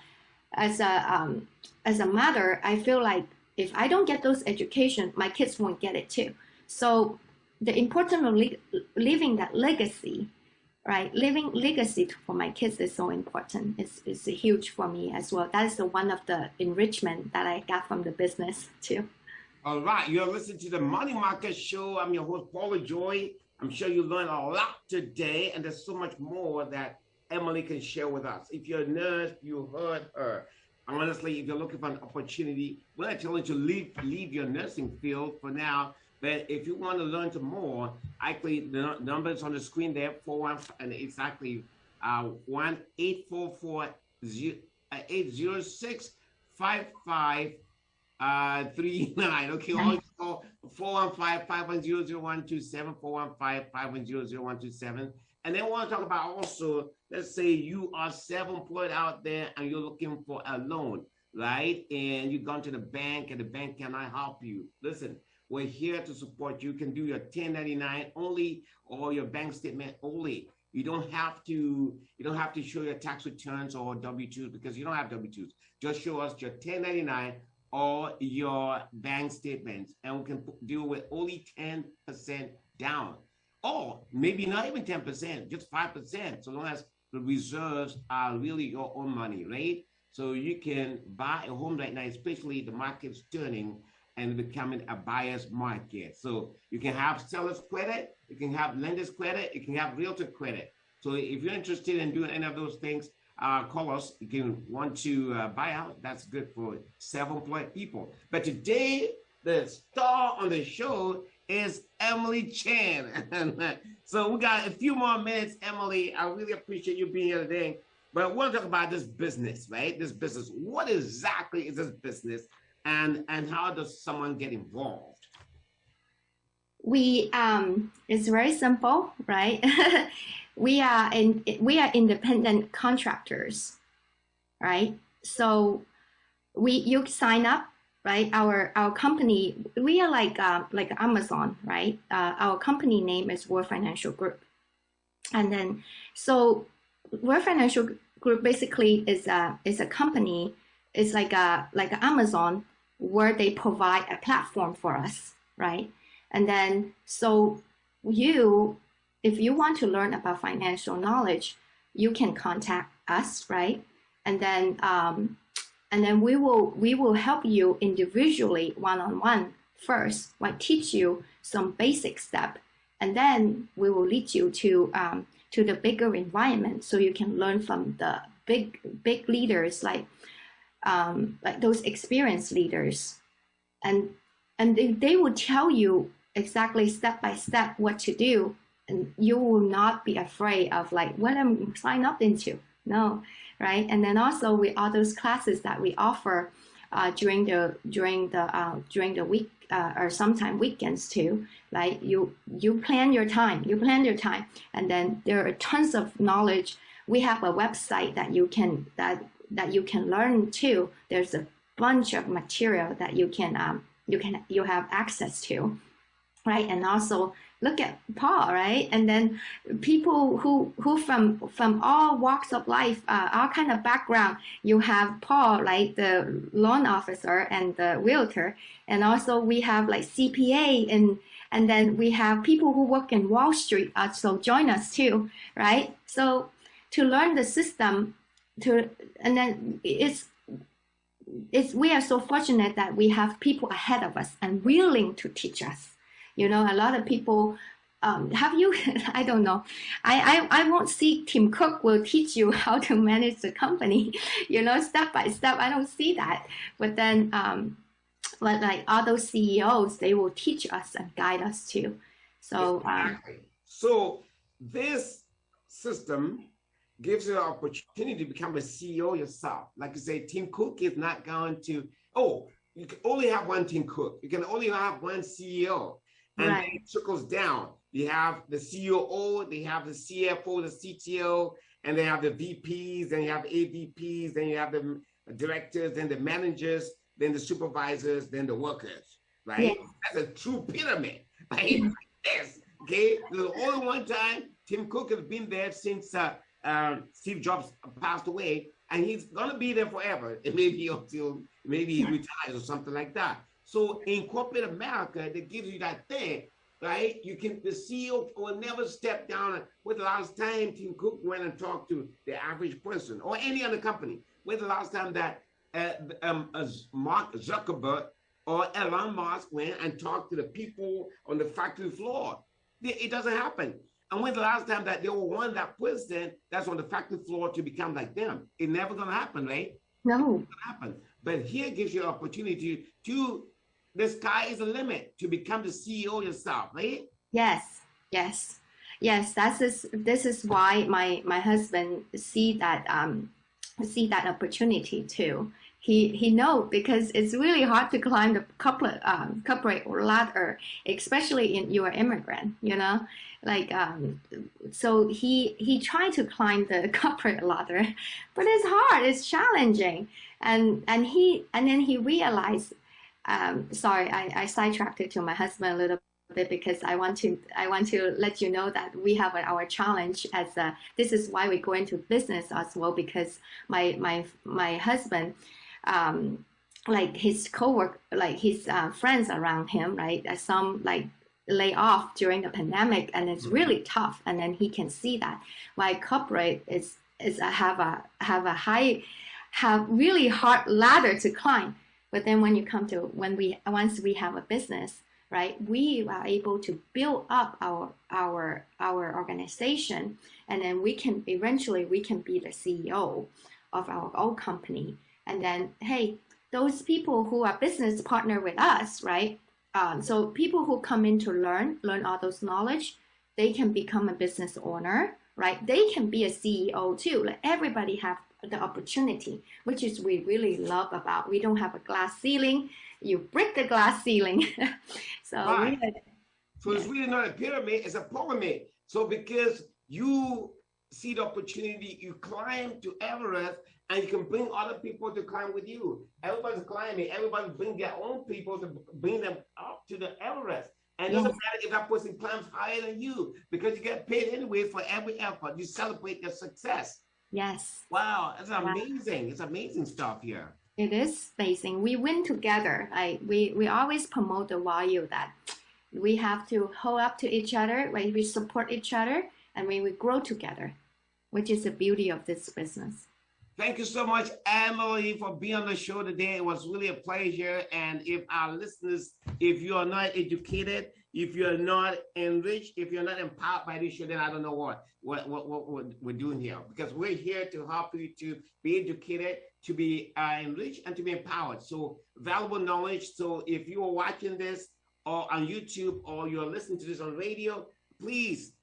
mother, I feel like if I don't get those education, my kids won't get it too. So the importance of leaving that legacy, right? Leaving legacy for my kids is so important. It's huge for me as well. That is one of the enrichment that I got from the business too. All right, you're listening to the Money Market Show. I'm your host, Paul LeJoy. I'm sure you learned a lot today, and there's so much more that Emily can share with us. If you're a nurse, you heard her. Honestly, if you're looking for an opportunity, we're not telling you to leave your nursing field for now. But if you want to learn more, actually the numbers on the screen there, 415, and exactly 1-844-806-5539. Okay, or call 415-510-0127, 415-510-0127. And then we want to talk about also, let's say you are self-employed out there and you're looking for a loan, right? And you've gone to the bank and the bank cannot help you. Listen, we're here to support you. You can do your 1099 only or your bank statement only. You don't have to show your tax returns or W-2s, because you don't have W-2s. Just show us your 1099 or your bank statements, and we can deal with only 10% down. Or maybe not even 10%, just 5%, so long as the reserves are really your own money, right? So you can buy a home right now, especially the market's turning and becoming a buyer's market. So you can have seller's credit, you can have lender's credit, you can have realtor credit. So if you're interested in doing any of those things, call us. You can want to buy out. That's good for self-employed people. But today, the star on the show is Emily Chen. So we got a few more minutes, Emily. I really appreciate you being here today. But I want to talk about this business, right? This business. What exactly is this business? And how does someone get involved? It's very simple, right? we are independent contractors, right? So you sign up, right? Our company, we are like Amazon, right? Our company name is World Financial Group. And then, so World Financial Group basically is a company. It's like Amazon, where they provide a platform for us, right? And then, so if you want to learn about financial knowledge, you can contact us, right? And then we will help you individually, one-on-one first, like teach you some basic step, and then we will lead you to the bigger environment, so you can learn from the big leaders, like those experienced leaders, and they will tell you exactly step by step what to do, and you will not be afraid of like what I'm signed up into. No, right? And then also with all those classes that we offer during the week or sometime weekends too. Like you plan your time, and then there are tons of knowledge. We have a website that you can learn too. There's a bunch of material that you have access to, right? And also look at Paul, right? And then people who from all walks of life, all kind of background. You have Paul, like the loan officer and the realtor, and also we have like CPA, and then we have people who work in Wall Street. So join us too, right? So to learn the system, and then we are so fortunate that we have people ahead of us and willing to teach us. You know, a lot of people, have you, I don't know, I won't see Tim Cook will teach you how to manage the company, you know, step by step. I don't see that. But then, but like other CEOs, they will teach us and guide us too. So, exactly. So this system gives you an opportunity to become a CEO yourself. Like you say, Tim Cook is not going to, you can only have one Tim Cook. You can only have one CEO. And right. then it trickles down. You have the COO, they have the CFO, the CTO, and they have the VPs, and you have AVPs, then you have the directors, then the managers, then the supervisors, then the workers, right? Yeah. That's a true pyramid, right? Like this, okay? There's only one time Tim Cook has been there since Steve Jobs passed away, and he's gonna be there forever. It may be until maybe he retires or something like that. So in corporate America, that gives you that thing, right? The CEO will never step down. When the last time Tim Cook went and talked to the average person or any other company? When the last time that Mark Zuckerberg or Elon Musk went and talked to the people on the factory floor? It doesn't happen. And when the last time that they will want that person that's on the factory floor to become like them? It's never gonna happen, right? No. It's gonna happen. But here gives you an opportunity to, the sky is the limit to become the CEO yourself, right? Yes. This is why my husband see that opportunity too. He know, because it's really hard to climb the corporate ladder, especially in you're immigrant, you know, like so he tried to climb the corporate ladder, but it's hard, it's challenging, and then he realized. Sorry, I sidetracked it to my husband a little bit, because I want to let you know that we have our challenge as this is why we go into business as well, because my husband, like his coworker, like his friends around him, right? Some like lay off during the pandemic, and it's really tough. And then he can see that why corporate is have really hard ladder to climb. But then when you come to once we have a business, right, we are able to build up our organization, and then we can eventually be the CEO of our own company. And then, hey, those people who are business partner with us, right? So people who come in to learn all those knowledge, they can become a business owner, right? They can be a CEO too. Like everybody have the opportunity, which is we really love about. We don't have a glass ceiling. You break the glass ceiling. So right. So it's really not a pyramid, it's a pyramid. So because you see the opportunity, you climb to Everest, and you can bring other people to climb with you. Everybody's climbing. Everybody bring their own people to bring them up to the Everest. And it doesn't matter if that person climbs higher than you, because you get paid anyway for every effort. You celebrate their success. Yes. Wow, it's amazing. It's amazing stuff here. It is amazing. We win together. We always promote the value that we have to hold up to each other, right? We support each other, and we grow together, which is the beauty of this business. Thank you so much, Emily, for being on the show today. It was really a pleasure. And if our listeners, if you are not educated, if you're not enriched, if you're not empowered by this show, then I don't know what we're doing here. Because we're here to help you to be educated, to be enriched, and to be empowered. So valuable knowledge. So if you are watching this or on YouTube, or you're listening to this on radio, please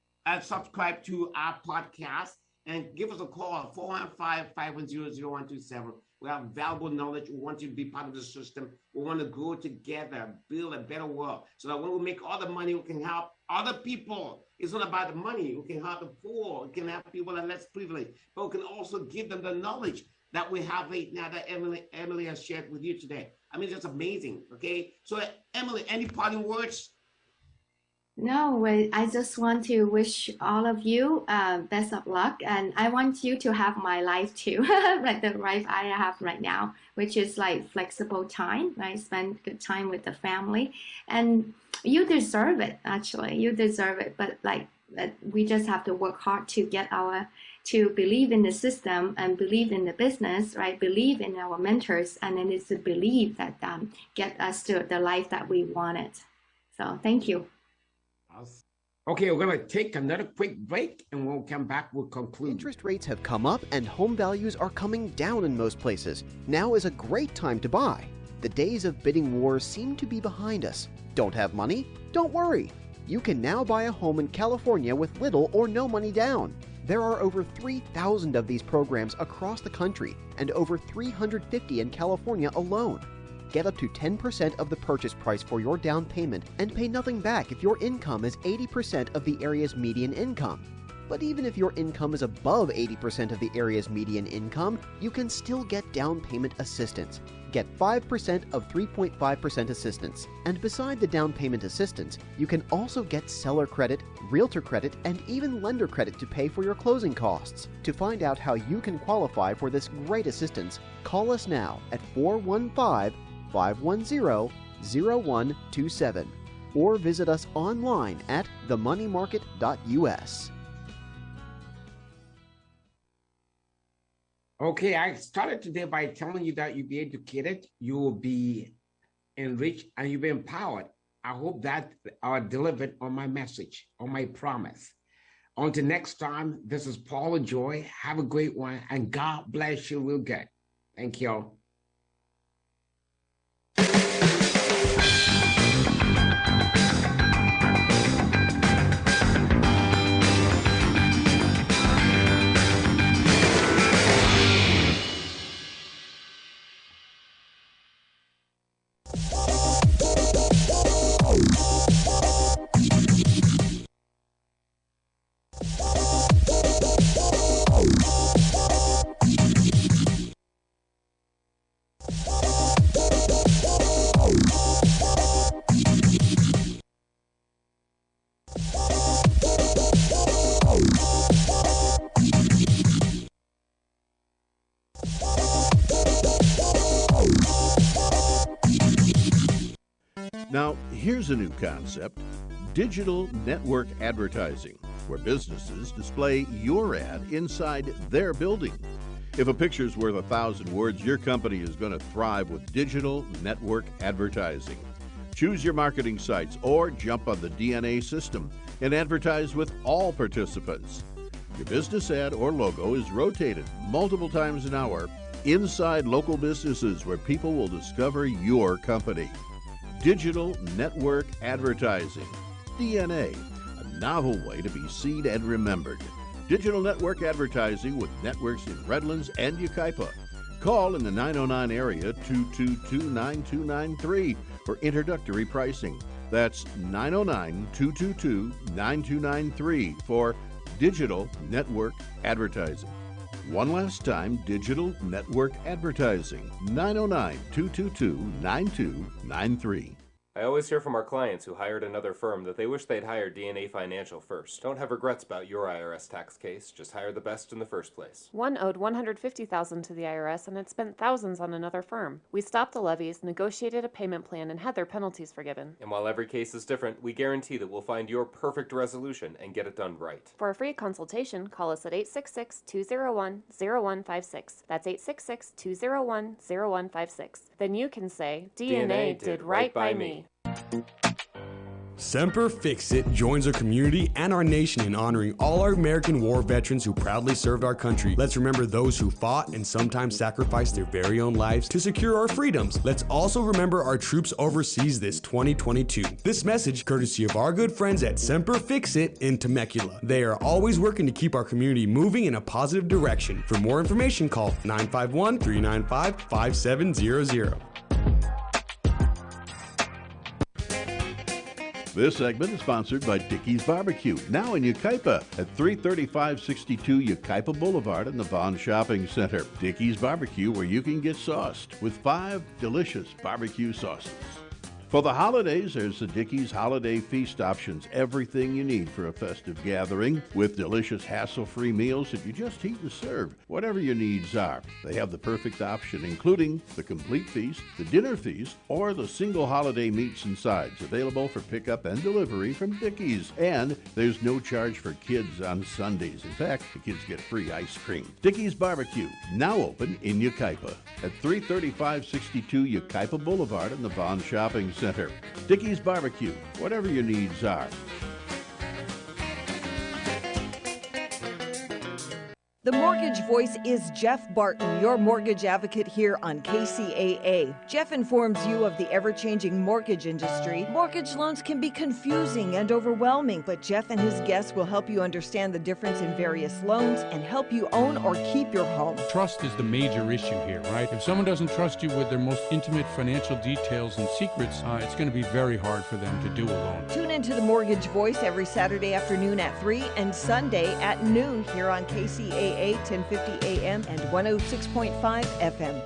subscribe to our podcast. And give us a call, 415-510-0127. We have valuable knowledge. We want you to be part of the system. We want to grow together, build a better world, so that when we make all the money, we can help other people. It's not about the money. We can help the poor. We can help people that are less privileged. But we can also give them the knowledge that we have right now that Emily has shared with you today. I mean, it's amazing, okay? So, Emily, any parting words? No, I just want to wish all of you best of luck, and I want you to have my life too, like the life I have right now, which is like flexible time, right? Spend good time with the family, and you deserve it. Actually, you deserve it. But like we just have to work hard to to believe in the system and believe in the business, right? Believe in our mentors, and then it's a belief that get us to the life that we wanted. So thank you. Okay, we're going to take another quick break, and when we come back, we'll conclude. Interest rates have come up and home values are coming down in most places. Now is a great time to buy. The days of bidding wars seem to be behind us. Don't have money? Don't worry. You can now buy a home in California with little or no money down. There are over 3,000 of these programs across the country and over 350 in California alone. Get up to 10% of the purchase price for your down payment and pay nothing back if your income is 80% of the area's median income. But even if your income is above 80% of the area's median income, you can still get down payment assistance. Get 5% of 3.5% assistance. And beside the down payment assistance, you can also get seller credit, realtor credit, and even lender credit to pay for your closing costs. To find out how you can qualify for this great assistance, call us now at 415-510-0127 or visit us online at themoneymarket.us. Okay, I started today by telling you that you'll be educated, you will be enriched, and you'll be empowered. I hope that I delivered on my message, on my promise. Until next time, this is Paul LeJoy. Have a great one, and God bless you real good. Thank you. Now, here's a new concept: digital network advertising, where businesses display your ad inside their building. If a picture's worth 1,000 words, your company is going to thrive with digital network advertising. Choose your marketing sites or jump on the DNA system and advertise with all participants. Your business ad or logo is rotated multiple times an hour inside local businesses where people will discover your company. Digital network advertising, DNA, a novel way to be seen and remembered. Digital network advertising with networks in Redlands and Yucaipa. Call in the 909 area 222-9293 for introductory pricing. That's 909-222-9293 for Digital Network Advertising. One last time, Digital Network Advertising, 909-222-9293. I always hear from our clients who hired another firm that they wish they'd hired DNA Financial first. Don't have regrets about your IRS tax case. Just hire the best in the first place. One owed $150,000 to the IRS and had spent thousands on another firm. We stopped the levies, negotiated a payment plan, and had their penalties forgiven. And while every case is different, we guarantee that we'll find your perfect resolution and get it done right. For a free consultation, call us at 866-201-0156. That's 866-201-0156. Then you can say, DNA did right by me. Semper Fix-It joins our community and our nation in honoring all our American war veterans who proudly served our country. Let's remember those who fought and sometimes sacrificed their very own lives to secure our freedoms. Let's also remember our troops overseas this 2022. This message courtesy of our good friends at Semper Fix-It in Temecula. They are always working to keep our community moving in a positive direction. For more information, call 951-395-5700. This segment is sponsored by Dickey's Barbecue, now in Yucaipa at 33562 Yucaipa Boulevard in the Vaughn Shopping Center. Dickey's Barbecue, where you can get sauced with 5 delicious barbecue sauces. For the holidays, there's the Dickey's Holiday Feast options. Everything you need for a festive gathering with delicious hassle-free meals that you just heat and serve, whatever your needs are. They have the perfect option, including the complete feast, the dinner feast, or the single holiday meats and sides, available for pickup and delivery from Dickey's. And there's no charge for kids on Sundays. In fact, the kids get free ice cream. Dickey's Barbecue, now open in Yucaipa at 33562 Yucaipa Boulevard in the Vaughn Shopping Center. Dickey's Barbecue, whatever your needs are. The Mortgage Voice is Jeff Barton, your mortgage advocate here on KCAA. Jeff informs you of the ever-changing mortgage industry. Mortgage loans can be confusing and overwhelming, but Jeff and his guests will help you understand the difference in various loans and help you own or keep your home. Trust is the major issue here, right? If someone doesn't trust you with their most intimate financial details and secrets, it's going to be very hard for them to do a loan. Tune into The Mortgage Voice every Saturday afternoon at 3 and Sunday at noon here on KCAA 1050 AM and 106.5 FM.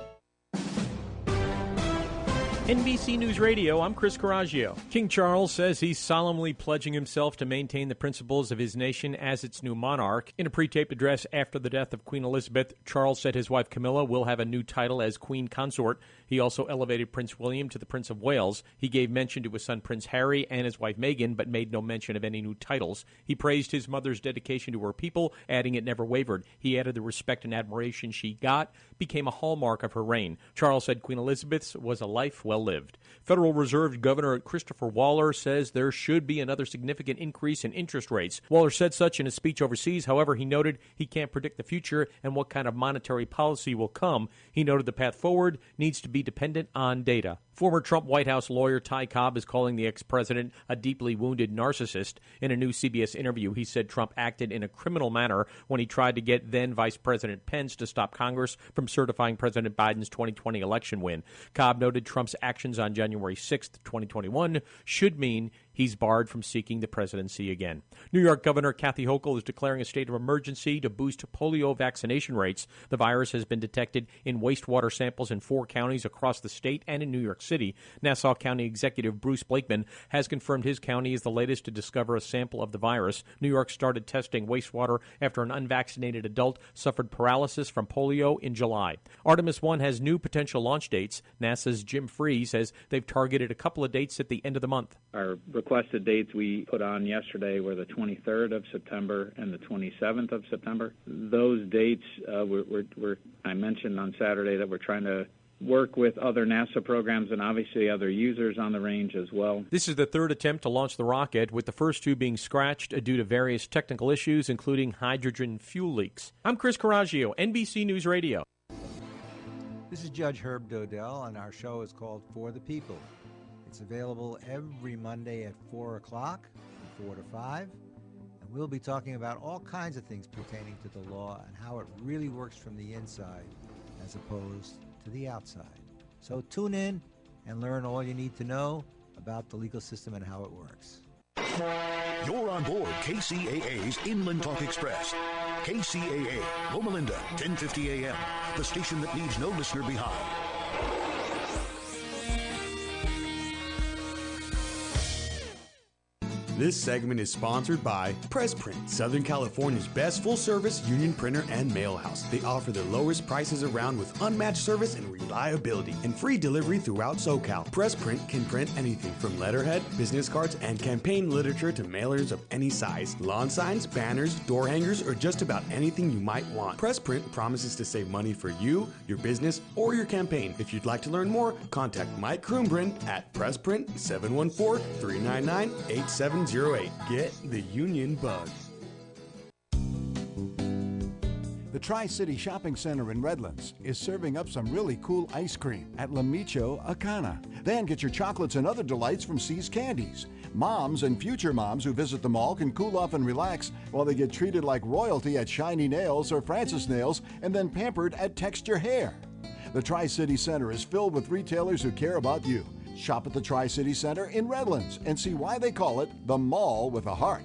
NBC News Radio, I'm Chris Coraggio. King Charles says he's solemnly pledging himself to maintain the principles of his nation as its new monarch. In a pre-taped address after the death of Queen Elizabeth, Charles said his wife Camilla will have a new title as Queen Consort. He also elevated Prince William to the Prince of Wales. He gave mention to his son Prince Harry and his wife Meghan, but made no mention of any new titles. He praised his mother's dedication to her people, adding it never wavered. He added the respect and admiration she got became a hallmark of her reign. Charles said Queen Elizabeth's was a life well lived. Federal Reserve Governor Christopher Waller says there should be another significant increase in interest rates. Waller said such in a speech overseas. However, he noted he can't predict the future and what kind of monetary policy will come. He noted the path forward needs to be dependent on data. Former Trump White House lawyer Ty Cobb is calling the ex-president a deeply wounded narcissist. In a new CBS interview, he said Trump acted in a criminal manner when he tried to get then Vice President Pence to stop Congress from certifying President Biden's 2020 election win. Cobb noted Trump's actions on January 6th, 2021 should mean he's barred from seeking the presidency again. New York Governor Kathy Hochul is declaring a state of emergency to boost polio vaccination rates. The virus has been detected in wastewater samples in 4 counties across the state and in New York City. Nassau County Executive Bruce Blakeman has confirmed his county is the latest to discover a sample of the virus. New York started testing wastewater after an unvaccinated adult suffered paralysis from polio in July. Artemis 1 has new potential launch dates. NASA's Jim Free says they've targeted a couple of dates at the end of the month. Our requested dates we put on yesterday were the 23rd of September and the 27th of September. Those dates, I mentioned on Saturday that we're trying to work with other NASA programs and obviously other users on the range as well. This is the third attempt to launch the rocket, with the first 2 being scratched due to various technical issues, including hydrogen fuel leaks. I'm Chris Coraggio, NBC News Radio. This is Judge Herb Dodell, and our show is called For the People. It's available every Monday at 4 o'clock, from 4 to 5, and we'll be talking about all kinds of things pertaining to the law and how it really works from the inside as opposed to the outside. So tune in and learn all you need to know about the legal system and how it works. You're on board KCAA's Inland Talk Express. KCAA, Loma Linda, 1050 AM, the station that leaves no listener behind. This segment is sponsored by Press Print, Southern California's best full-service union printer and mail house. They offer the lowest prices around with unmatched service and reliability and free delivery throughout SoCal. Press Print can print anything from letterhead, business cards, and campaign literature to mailers of any size, lawn signs, banners, door hangers, or just about anything you might want. Press Print promises to save money for you, your business, or your campaign. If you'd like to learn more, contact Mike Kroonbrand at Pressprint 714-399-8708. Get the union bug. The Tri-City Shopping Center in Redlands is serving up some really cool ice cream at La Micho Acana. Then get your chocolates and other delights from C's Candies. Moms and future moms who visit the mall can cool off and relax while they get treated like royalty at Shiny Nails or Francis Nails and then pampered at Texture Hair. The Tri-City Center is filled with retailers who care about you. Shop at the Tri-City Center in Redlands and see why they call it the Mall with a Heart.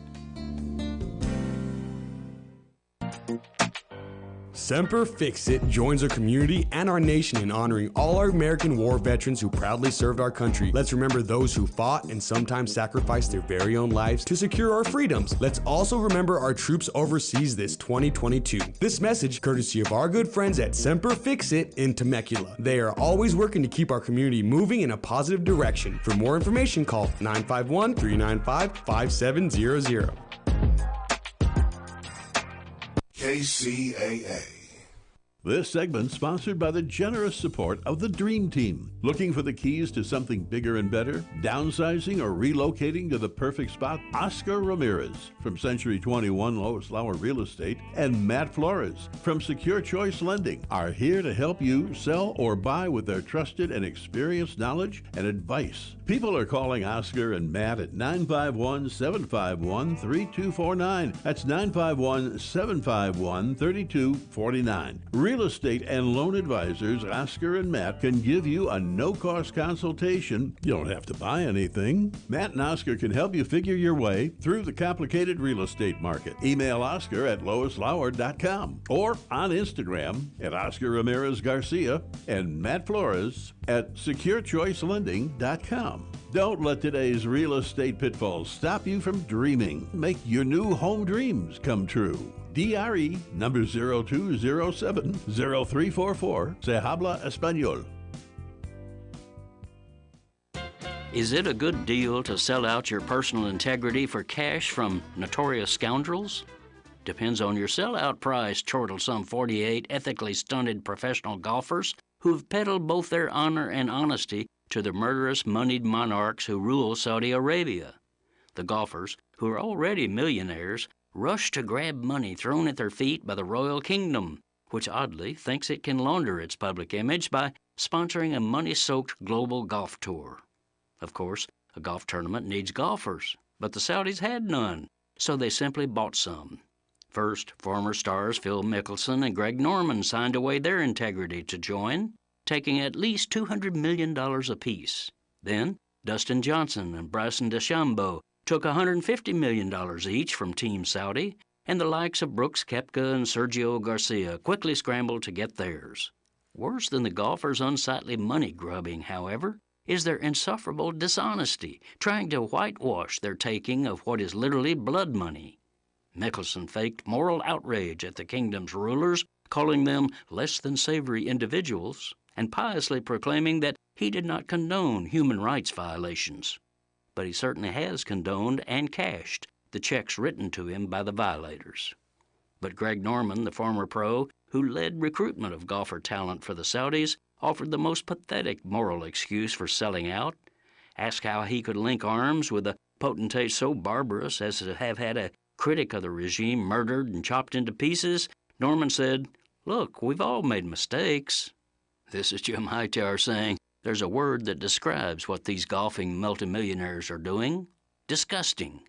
Semper Fix-It joins our community and our nation in honoring all our American war veterans who proudly served our country. Let's remember those who fought and sometimes sacrificed their very own lives to secure our freedoms. Let's also remember our troops overseas this 2022. This message courtesy of our good friends at Semper Fix-It in Temecula. They are always working to keep our community moving in a positive direction. For more information, call 951-395-5700. KCAA. This segment sponsored by the generous support of the Dream Team. Looking for the keys to something bigger and better? Downsizing or relocating to the perfect spot? Oscar Ramirez from Century 21 Lois Lauer Real Estate and Matt Flores from Secure Choice Lending are here to help you sell or buy with their trusted and experienced knowledge and advice. People are calling Oscar and Matt at 951-751-3249. That's 951-751-3249. Real estate and loan advisors Oscar and Matt can give you a no-cost consultation. You don't have to buy anything. Matt and Oscar can help you figure your way through the complicated real estate market. Email Oscar at loislauer.com or on Instagram at Oscar Ramirez Garcia and Matt Flores at securechoicelending.com. Don't let today's real estate pitfalls stop you from dreaming. Make your new home dreams come true. DRE number 0207-0344. Se habla español. Is it a good deal to sell out your personal integrity for cash from notorious scoundrels? Depends on your sellout price, chortled some 48 ethically stunted professional golfers who've peddled both their honor and honesty to the murderous moneyed monarchs who rule Saudi Arabia. The golfers, who are already millionaires, rush to grab money thrown at their feet by the royal kingdom, which oddly thinks it can launder its public image by sponsoring a money-soaked global golf tour. Of course, a golf tournament needs golfers, but the Saudis had none, so they simply bought some. First, former stars Phil Mickelson and Greg Norman signed away their integrity to join, taking at least $200 million apiece. Then, Dustin Johnson and Bryson DeChambeau took $150 million each from Team Saudi, and the likes of Brooks Koepka and Sergio Garcia quickly scrambled to get theirs. Worse than the golfers' unsightly money grubbing, however, is their insufferable dishonesty, trying to whitewash their taking of what is literally blood money. Mickelson faked moral outrage at the kingdom's rulers, calling them less than savory individuals, and piously proclaiming that he did not condone human rights violations. But he certainly has condoned and cashed the checks written to him by the violators. But Greg Norman, the former pro, who led recruitment of golfer talent for the Saudis, offered the most pathetic moral excuse for selling out. Asked how he could link arms with a potentate so barbarous as to have had a critic of the regime murdered and chopped into pieces, Norman said, "Look, we've all made mistakes." This is Jim Hightower saying, there's a word that describes what these golfing multimillionaires are doing: disgusting.